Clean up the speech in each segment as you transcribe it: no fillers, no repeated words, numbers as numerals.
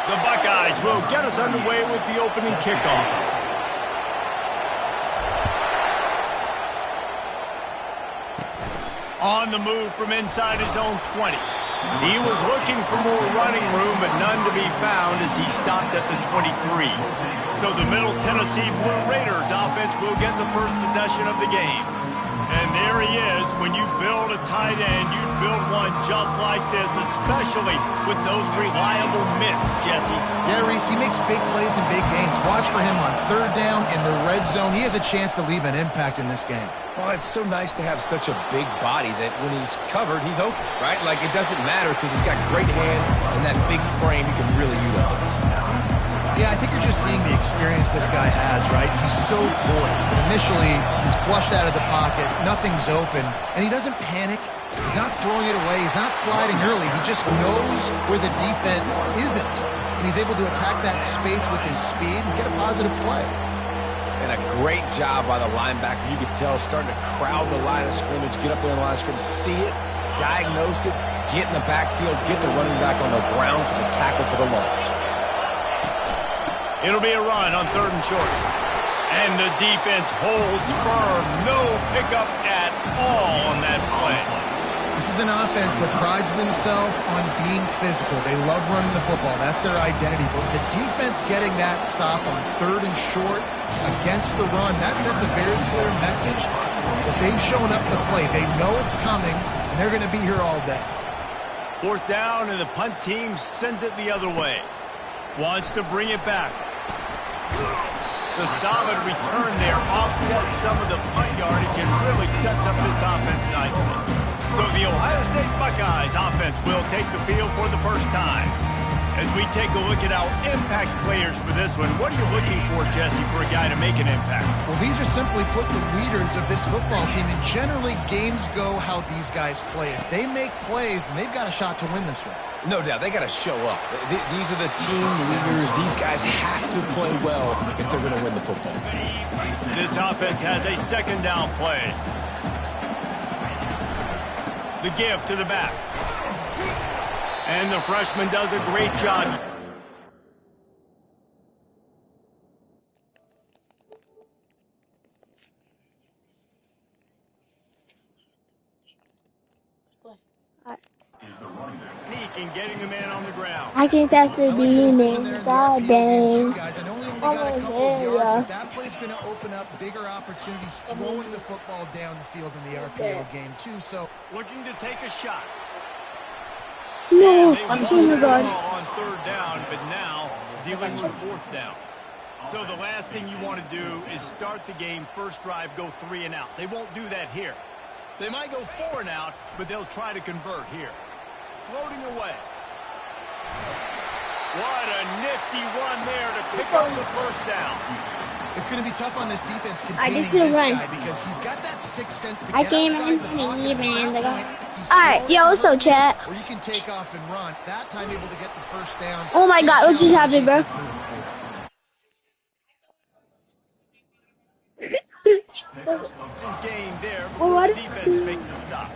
The Buckeyes will get us underway with the opening kickoff. On the move from inside his own 20. He was looking for more running room, but none to be found as he stopped at the 23. So the Middle Tennessee Blue Raiders offense will get the first possession of the game. And there he is. When you build a tight end, you build one just like this, especially with those reliable mitts, Jesse. Yeah, Reese, he makes big plays in big games. Watch for him on third down in the red zone. He has a chance to leave an impact in this game. Well, it's so nice to have such a big body that when he's covered, he's open, right? Like, it doesn't matter because he's got great hands and that big frame he can really utilize. Yeah, I think you're just seeing the experience this guy has, right? He's so poised that initially he's flushed out of the pocket, nothing's open, and he doesn't panic. He's not throwing it away. He's not sliding early. He just knows where the defense isn't, and he's able to attack that space with his speed and get a positive play. And a great job by the linebacker. You could tell starting to crowd the line of scrimmage, get up there in the line of scrimmage, see it, diagnose it, get in the backfield, get the running back on the ground for the tackle for the loss. It'll be a run on 3rd and short. And the defense holds firm. No pickup at all on that play. This is an offense that prides themselves on being physical. They love running the football. That's their identity. But the defense getting that stop on 3rd and short against the run, that sets a very clear message that they've shown up to play. They know it's coming, and they're going to be here all day. 4th down, and the punt team sends it the other way. Wants to bring it back. The solid return there offsets some of the punt yardage and really sets up this offense nicely. So the Ohio State Buckeyes offense will take the field for the first time. As we take a look at our impact players for this one, what are you looking for, Jesse, for a guy to make an impact? Well, these are simply put the leaders of this football team, and generally games go how these guys play. If they make plays, then they've got a shot to win this one. No doubt. They got to show up. These are the team leaders. These guys have to play well if they're going to win the football. This offense has a 2nd down play. The give to the back. And the freshman does a great job. And getting the man on the ground. I think that's the demon. God dang. That play's going to open up bigger opportunities throwing the football down the field in the RPO game, too. So looking to take a shot. No, I'm too on 3rd down, but now dealing with 4th down. So the last thing you want to do is start the game, first drive, go 3 and out. They won't do that here. They might go 4 and out, but they'll try to convert here. Floating away. What a nifty run there to pick up the 1st down. It's going to be tough on this defense containing this guy because he's got that 6th sense to get outside the pocket. Alright, yo, what's up, chat? Or you can take off and run. That time able to get the 1st down. Oh my god, what just happened, bro? Game there. Well, what defense makes a stop.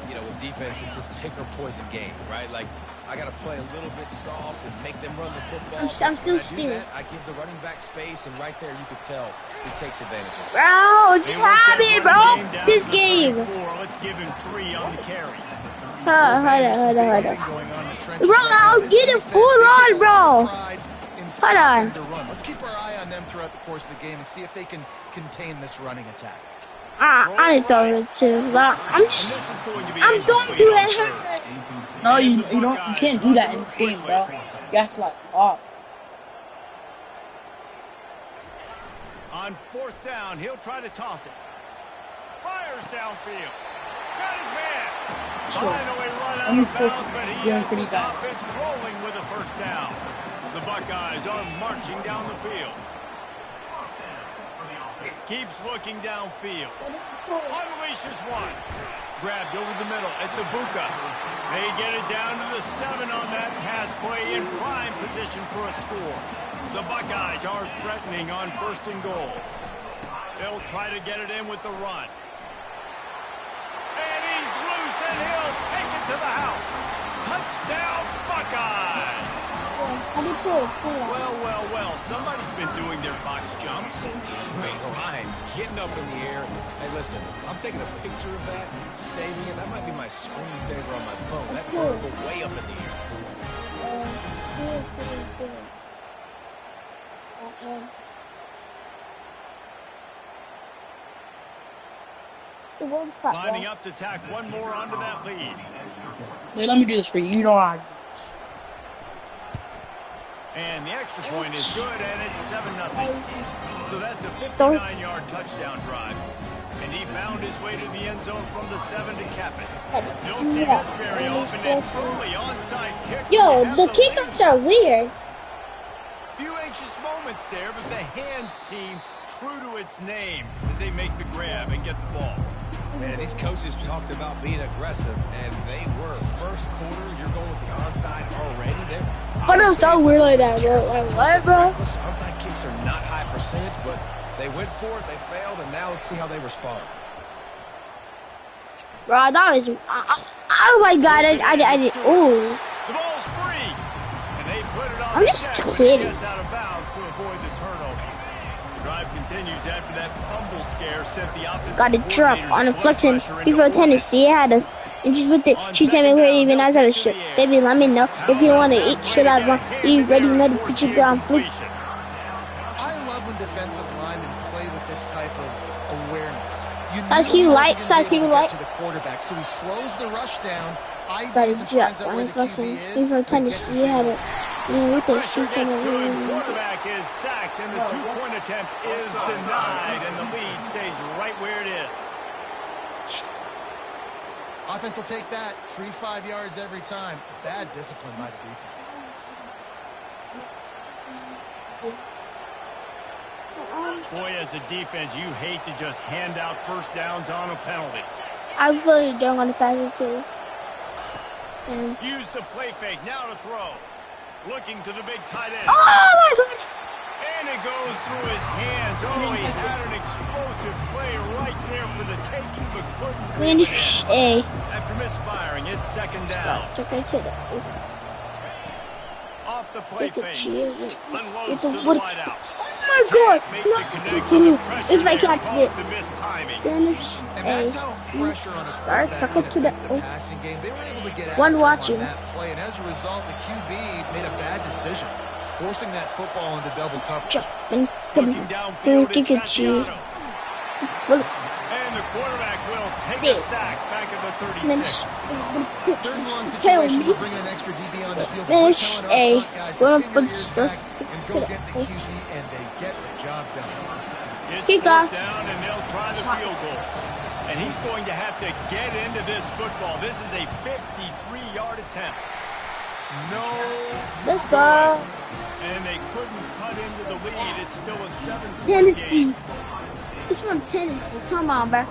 You know, with defense, it's this pick or poison game, right? Like, I got to play a little bit soft and make them run the football. I'm still scared. I give the running back space, and right there you could tell he takes advantage of it. Bro, just happened, bro. This game. Let's give him 3 on the carry. Hold on. Bro, I'll get it full on, bro. Hold on. Let's keep our eye on them throughout the course of the game and see if they can contain this running attack. I ain't throwing it too. I'm throwing to it. No, you can't do that in this game, bro. That's like off. On 4th down, he'll try to toss it. Fires downfield. Got his man. Finally run out of bounds, but he has his offense rolling with a 1st down. The Buckeyes are marching down the field. Keeps looking downfield. Unleashes one. Grabbed over the middle. It's Ibuka. They get it down to the 7 on that pass play in prime position for a score. The Buckeyes are threatening on 1st and goal. They'll try to get it in with the run. And he's loose, and he'll take it to the house. Touchdown, Buckeyes! Well. Somebody's been doing their box jumps. Wait, Ryan, getting up in the air. Hey, listen, I'm taking a picture of that, saving it. That might be my screensaver on my phone. That vertical way up in the air. Lining up to tack one more onto that lead. Wait, let me do this for you. You know I. And the extra point is good, and it's 7-0. So that's a 59-yard touchdown drive. And he found his way to the end zone from the 7 to cap it. You don't see this very often, and truly onside kick. Yo, the kickoffs are weird. Few anxious moments there, but the hands team true to its name as they make the grab and get the ball. Man, these coaches talked about being aggressive, and they were. First quarter, you're going with the onside already. But I'm so weird like that, bro. Like, what, bro? Onside kicks are not high percentage, but they went for it, they failed, and now let's see how they respond. Bro, that was... oh, my God. I did... Oh. The ball's free. And they put it on I'm just kidding. Gets out of bounds to avoid the turnover. The drive continues after that fumble scare sent the offensive Got a drop on a flexing before Tennessee. I had a... And just with it, she tell me where even I got a shit. Baby, let me know if you want to eat. Should I want you ready? Know to put your ground, please. I love when defensive linemen play with this type of awareness. Size Q light, size Q light. To the quarterback, so he slows the rush down. Got a drop on a flexing before Tennessee. I had it. And with it, she tell me where you quarterback is sacked, and the two-point attempt is denied, and the lead stays right where it is. Offense will take that. 3-5 yards every time. Bad discipline by the defense. Boy, as a defense, you hate to just hand out first downs on a penalty. I really don't want to pass it too. And use the play fake. Now to throw. Looking to the big tight end. oh my God! And it goes through his hands. Oh, he had an explosive play right there for the taking, but couldn't. Randy After misfiring, it's second down. Took her to the... Off the play fake. Unloads to the Oh wideout. my God! No. If I catch it. And that's how pressure on a Start quarterback to can the affect the passing game. They were able to get one after him watching. on that play, and as a result, the QB made a bad decision, forcing that football into double coverage. Looking downfield, it's Casiano. Look. And the quarterback will take a sack back at the 36. Third and long situation, we're bringing an extra DB on the field. We're telling our front guys to pin your ears back and go get the QB, and they get the job done. It's fourth down, and they'll try the field goal. And he's going to have to get into this football. This is a 53-yard attempt. No. Let's go. And they couldn't cut into the lead. It's still a 7-point Tennessee. game. It's from Tennessee. Come on, bro.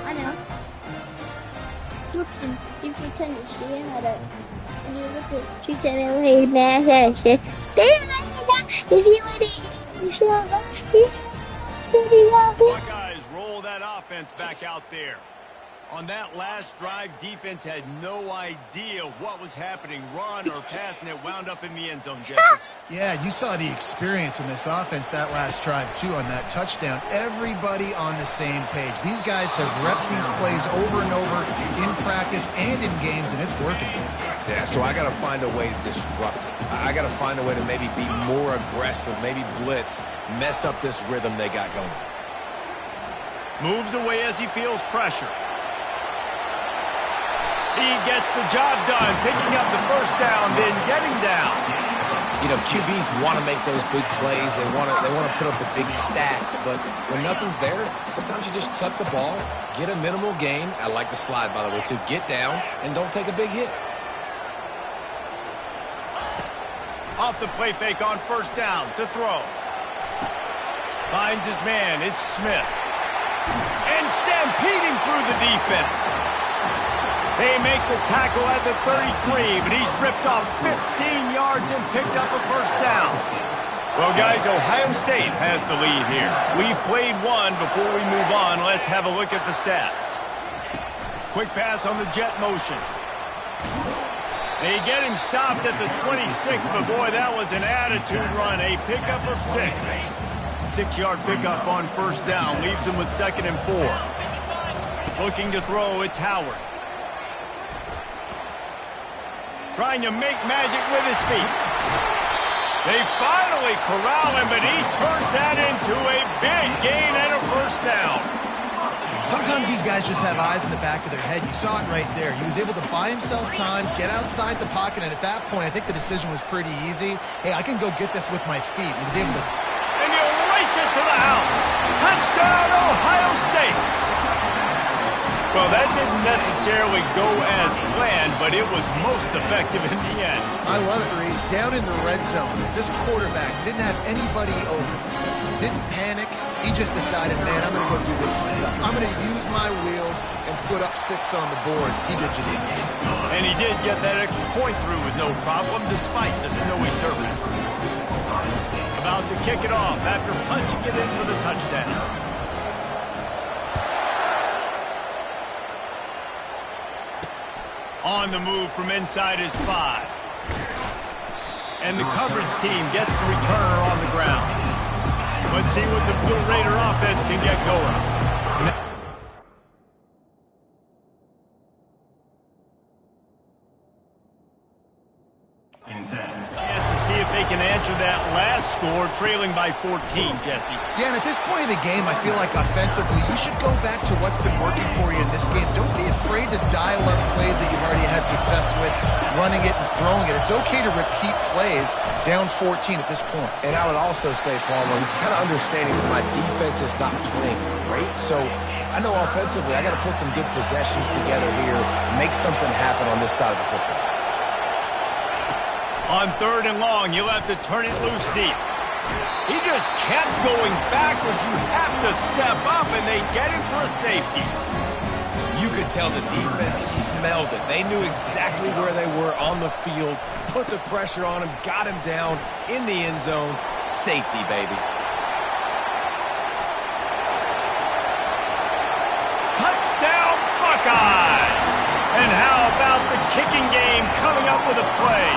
I know. Looks in from Tennessee. I had it. And you look at she's telling me, man, that shit. If you would eat, you should have. Buckeyes roll that offense back out there. On that last drive, defense had no idea what was happening, run or pass, and it wound up in the end zone, Jesse. Yeah, you saw the experience in this offense that last drive, too, on that touchdown. Everybody on the same page. These guys have repped these plays over and over in practice and in games, and it's working. Yeah, so I got to find a way to disrupt it. I got to find a way to maybe be more aggressive, maybe blitz, mess up this rhythm they got going. Moves away as he feels pressure. He gets the job done, picking up the first down, then getting down. You know, QBs want to make those big plays. They want to put up the big stats, but when nothing's there, sometimes you just tuck the ball, get a minimal gain. I like the slide, by the way, too. Get down and don't take a big hit. Off the play fake on first down to throw. Finds his man. It's Smith. And stampeding through the defense. They make the tackle at the 33, but he's ripped off 15 yards and picked up a first down. Well, guys, Ohio State has the lead here. We've played one. Before we move on, let's have a look at the stats. Quick pass on the jet motion. They get him stopped at the 26, but boy, that was an attitude run. A pickup of 6. 6-yard pickup on first down. Leaves him with 2nd and 4. Looking to throw, it's Howard. Trying to make magic with his feet. They finally corral him, but he turns that into a big gain and a first down. Sometimes these guys just have eyes in the back of their head. You saw it right there. He was able to buy himself time, get outside the pocket, and at that point, I think the decision was pretty easy. Hey, I can go get this with my feet. He was able to... And he'll race it to the house. Touchdown, Ohio State. Well, that didn't necessarily go as planned, but it was most effective in the end. I love it, Reese. Down in the red zone, this quarterback didn't have anybody open. Didn't panic. He just decided, man, I'm going to go do this myself. I'm going to use my wheels and put up 6 on the board. He did just that. And he did get that extra point through with no problem, despite the snowy surface. About to kick it off after punching it in for the touchdown. On the move from inside his 5. And the coverage team gets the returner on the ground. Let's see what the Blue Raider offense can get going. Chance to see if they can answer that last score, trailing by 14, Jesse. Yeah, and at this point in the game, I feel like offensively, you should go back to what's been working for you in this game. Don't be afraid to dial up plays that you've already had success with, running it and throwing it. It's okay to repeat plays down 14 at this point. And I would also say, Palmer, kind of understanding that my defense is not playing great, so I know offensively I got to put some good possessions together here, make something happen on this side of the football. On 3rd and long, you'll have to turn it loose deep. He just kept going backwards. You have to step up, and they get him for a safety. You could tell the defense smelled it. They knew exactly where they were on the field, put the pressure on him, got him down in the end zone. Safety, baby. Touchdown, Buckeyes! And how about the kicking game coming up with a play?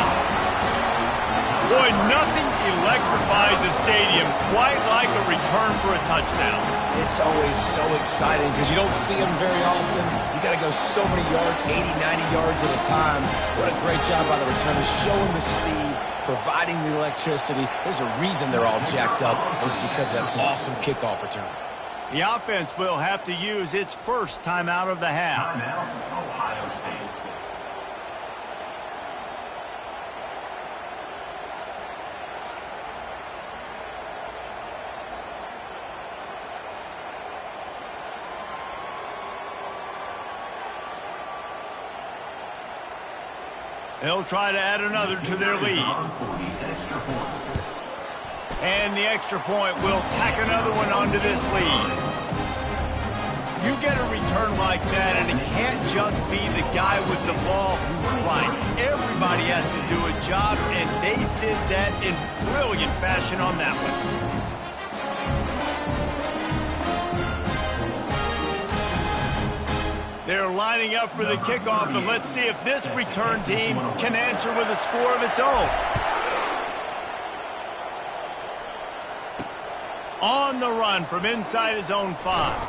Boy, nothing electrifies a stadium quite like a return for a touchdown. It's always so exciting because you don't see them very often. You got to go so many yards, 80, 90 yards at a time. What a great job by the returners, showing the speed, providing the electricity. There's a reason they're all jacked up, and it's because of that awesome kickoff return. The offense will have to use its first timeout of the half. Ohio State. They'll try to add another to their lead. And the extra point will tack another one onto this lead. You get a return like that, and it can't just be the guy with the ball who's right. Everybody has to do a job, and they did that in brilliant fashion on that one. They're lining up for the kickoff, and let's see if this return team can answer with a score of its own. On the run from inside his own 5.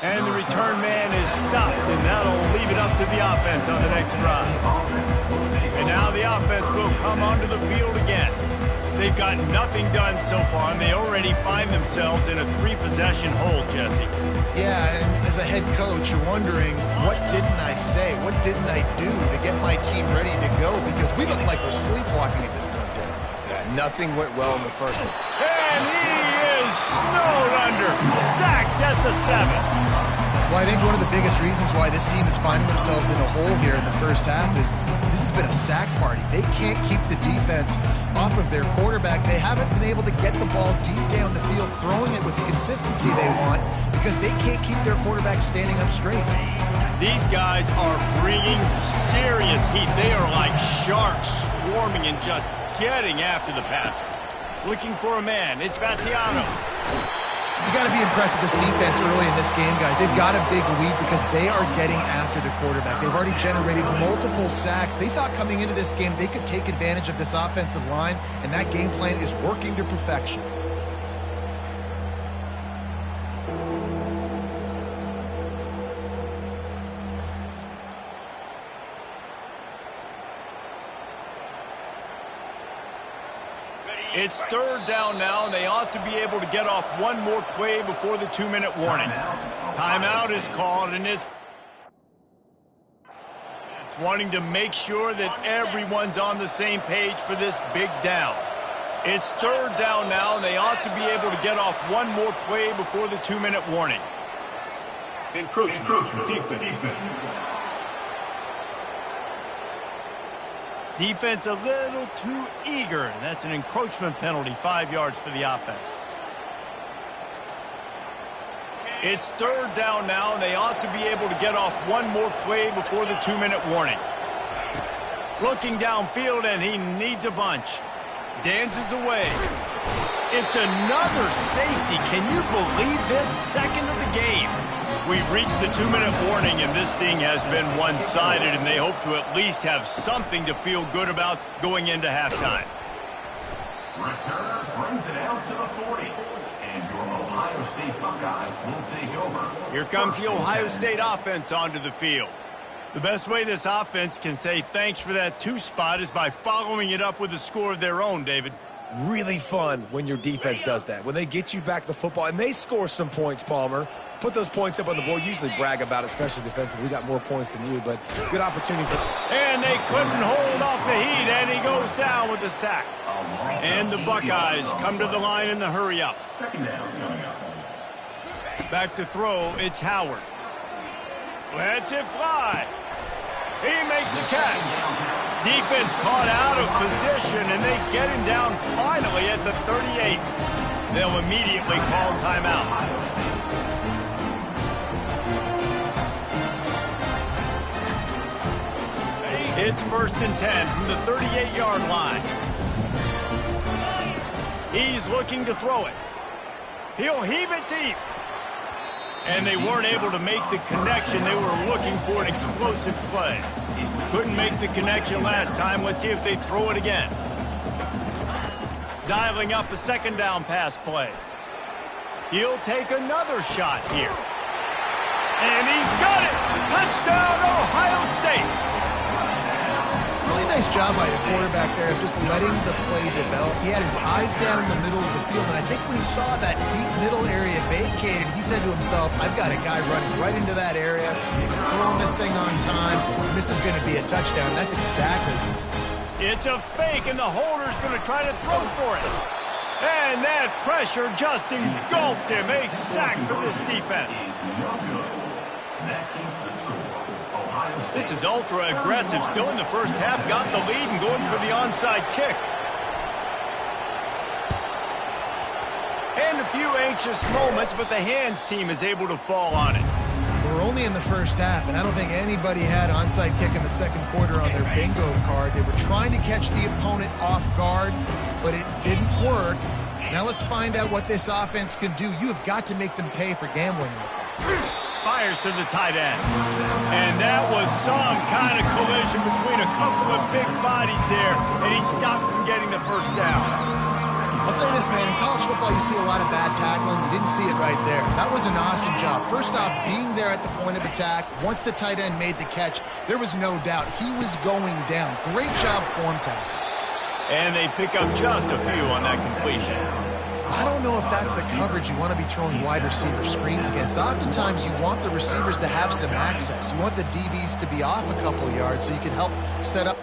And the return man is stopped, and that'll leave it up to the offense on the next drive. And now the offense will come onto the field again. They've got nothing done so far, and they already find themselves in a 3-possession hole, Jesse. Yeah, and as a head coach, you're wondering, what didn't I say? What didn't I do to get my team ready to go? Because we look like we're sleepwalking at this point, Derek. Yeah, nothing went well in the first one. And he is snowed under, sacked at the 7. Well, I think one of the biggest reasons why this team is finding themselves in a hole here in the first half is this has been a sack party. They can't keep the defense off of their quarterback. They haven't been able to get the ball deep down the field, throwing it with the consistency they want because they can't keep their quarterback standing up straight. These guys are bringing serious heat. They are like sharks swarming and just getting after the passer. Looking for a man. It's Battiano. You got to be impressed with this defense early in this game, guys. They've got a big lead because they are getting after the quarterback. They've already generated multiple sacks. They thought coming into this game they could take advantage of this offensive line, and that game plan is working to perfection. It's third down now, and they ought to be able to get off one more play before the 2-minute warning. Timeout is called, and it's wanting to make sure that everyone's on the same page for this big down. It's third down now, and they ought to be able to get off one more play before the 2-minute warning. Encroachment, defense. Defense a little too eager. That's an encroachment penalty, 5 yards for the offense. It's third down now, and they ought to be able to get off one more play before the 2-minute warning. Looking downfield, and he needs a bunch. Dances away. It's another safety. Can you believe this? Second of the game. We've reached the 2-minute warning, and this thing has been one-sided, and they hope to at least have something to feel good about going into halftime. Return brings it out to the 40. And your Ohio State Buckeyes will take over. Here comes the Ohio State offense onto the field. The best way this offense can say thanks for that 2 spot is by following it up with a score of their own, David. Really fun when your defense does that. When they get you back the football, and they score some points, Palmer. Put those points up on the board. Usually brag about it, especially defensively. We got more points than you, but good opportunity for... And they couldn't hold off the heat, and he goes down with the sack. And the Buckeyes come to the line in the hurry up. Second down coming up. Back to throw, it's Howard. Lets it fly. He makes the catch. Defense caught out of position, and they get him down finally at the 38. They'll immediately call timeout. It's 1st and 10 from the 38-yard line. He's looking to throw it. He'll heave it deep. And they weren't able to make the connection. They were looking for an explosive play. Couldn't make the connection last time. Let's see if they throw it again. Dialing up a 2nd down pass play. He'll take another shot here. And he's got it! Touchdown, Ohio State! Really nice job by the quarterback there of just letting the play develop. He had his eyes down in the middle of the field, and I think when he saw that deep middle area vacated, he said to himself, I've got a guy running right into that area, throwing this thing on time, and this is going to be a touchdown. That's exactly. It's a fake, and the holder's going to try to throw for it. And that pressure just engulfed him. A sack for this defense. That keeps the score. This is ultra-aggressive. Still in the first half, got the lead and going for the onside kick. And a few anxious moments, but the hands team is able to fall on it. We're only in the first half, and I don't think anybody had onside kick in the second quarter on their bingo card. They were trying to catch the opponent off guard, but it didn't work. Now let's find out what this offense can do. You have got to make them pay for gambling. Fires to the tight end. And that was some kind of collision between a couple of big bodies there, and he stopped from getting the first down. I'll say this, man. In college football, you see a lot of bad tackling. You didn't see it right there. That was an awesome job. First off, being there at the point of attack. Once the tight end made the catch, there was no doubt he was going down. Great job form tackle. And they pick up just a few on that completion. I don't know if that's the coverage you want to be throwing wide receiver screens against. Oftentimes, you want the receivers to have some access. You want the DBs to be off a couple yards so you can help set up